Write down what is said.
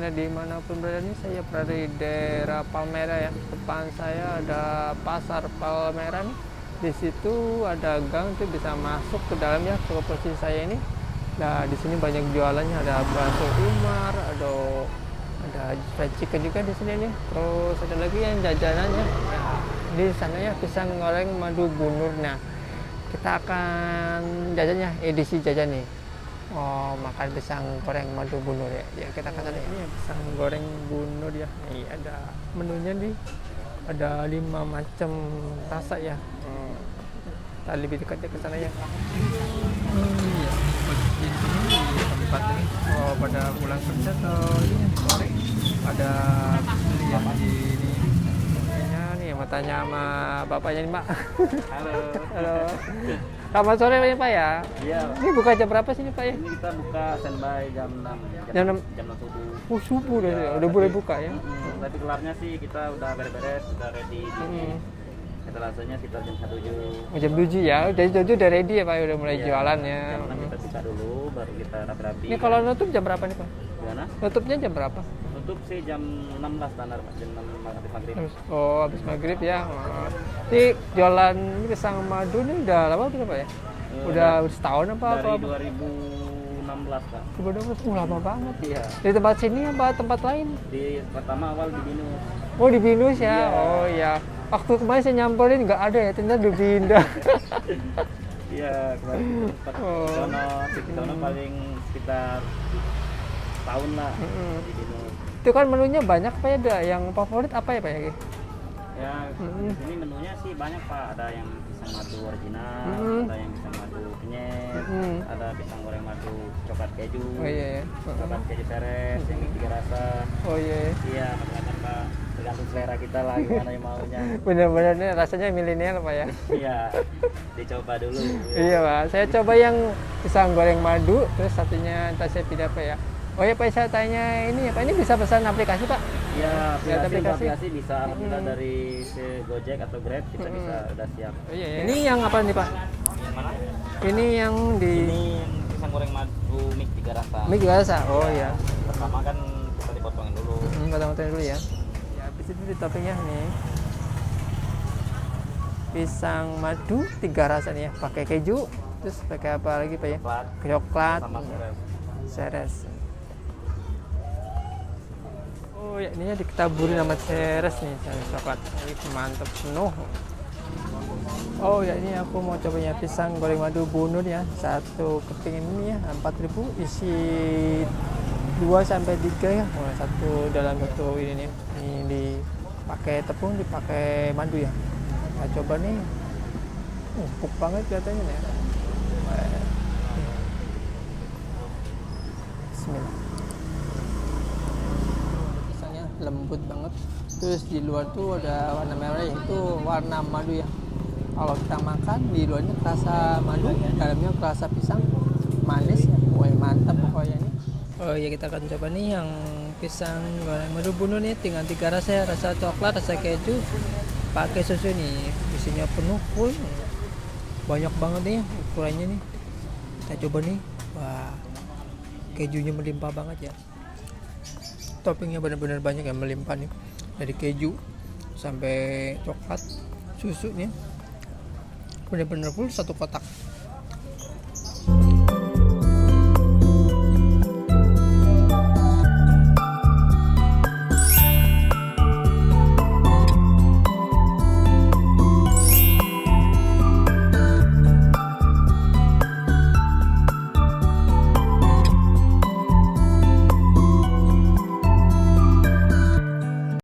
karena dimanapun berada ini saya berada di daerah Palmera ya. Depan saya ada pasar Palmera nih. Di situ ada gang tuh bisa masuk ke dalamnya ke posisi saya ini. Nah di sini banyak jualannya, ada bakso Umar, ada fried chicken juga di sini nih. Terus ada lagi yang jajanannya. Nah, di sana ya pisang goreng madu bunur. Nah kita akan jajannya edisi jajan nih. Oh, makan pisang goreng madu bunur ya. Ya kita akan lihat ini pisang goreng bunur ya. Nih ada menunya nih. Ada 5 macam rasa ya. Kita lebih dekatnya ke sana ya. Iya, di sini di tempat ini. Oh, pada pulang kerja atau ini sore. Ada yang di ini. Kayaknya nih mau tanya sama bapaknya nih, Mbak. Halo. Halo. Selamat sore Pak ya. Iya. Ini buka jam berapa sih nih Pak ya? Ini kita buka standby jam 6. Jam 6. Jam 6 subuh. Oh subuh udah, Ya, udah boleh buka ya? Tapi kelarnya sih kita udah beres-beres, udah ready. Kita rasanya sekitar jam 1. Jam 7 ya, jadi 7 udah ready ya Pak, udah mulai Iya, jualannya. Jam 6 kita buka dulu, baru kita rapi-rapi. Ini kalau nutup jam berapa nih Pak? Gimana? Nutupnya jam berapa? Tutup sih jam 16 standar, Pak. Jam 6 maghrib. Oh habis maghrib ya. Oh. Ini jualan ini pisang madu ini udah lama udah Pak ya? Udah setahun apa? Dari 2016, Pak. 2016, lama banget. Iya. Di tempat sini apa tempat lain? Di pertama awal di Binus. Oh di Binus ya? Iya. Oh iya. Waktu kemarin saya nyamperin nggak ada ya, ternyata udah pindah. Iya, kemarin sempat Oh. di sono paling sekitar tahun lah di Binus. Itu kan menunya banyak Pak ya, ada yang favorit apa ya Pak ya? Ya, di sini menunya sih banyak Pak. Ada yang pisang madu original, ada yang pisang madu penyet, ada pisang goreng madu coklat keju, Oh iya ya. coklat keju seres, yang 3 rasa. Oh iya. Iya, macam-macam Pak. Tergantung selera kita lah gimana yang maunya. Bener-bener nih rasanya milenial Pak ya. Iya, dicoba dulu. Iya Pak, saya coba yang pisang goreng madu, terus satunya entah saya pilih apa ya. Oh ya Pak, saya tanya ini ya Pak, ini bisa pesan aplikasi Pak? Iya, Lihat aplikasi bisa alhamdulillah dari Gojek atau Grab kita bisa udah siap. Oh iya, ya. Ini yang apa nih Pak? Yang mana? Ini yang di Ini pisang goreng madu mix 3 rasa. mie biasa. Oh iya. Pertama kan kita dipotongin dulu. Potong-potong dulu ya. Ya, habis itu di toppingnya nih. Pisang madu 3 rasa nih ya, pakai keju, terus pakai apa lagi Pak ya? Coklat Coklat. sama seres. Seres. Oh ya, ini ditaburin sama seres nih, seres coklat. Wih, mantap penuh. Oh ya, ini aku mau cobanya pisang goreng madu bunur ya. Satu keping ini ya, 4.000 isi 2 sampai 3 ya. Oh, satu dalam satu ini nih. Ini dipakai tepung, dipakai madu ya. Nah, coba nih. Empuk banget kelihatannya ya. Bismillah. Pisangnya lembut banget. Terus di luar tuh ada warna merah, itu warna madu ya. Kalau kita makan di luarnya kerasa madu, dalamnya kerasa pisang, manis ya. Wah mantap pokoknya nih. Oh iya, kita akan coba nih yang pisang goreng madu bunur nih, tinggal 3 rasa ya, rasa coklat, rasa keju, pakai susu nih. Isinya penuh full, banyak banget nih ukurannya nih. Kita coba nih. Wah, kejunya melimpah banget ya. Toppingnya benar-benar banyak yang melimpah nih, dari keju sampai coklat, susunya benar-benar full satu kotak.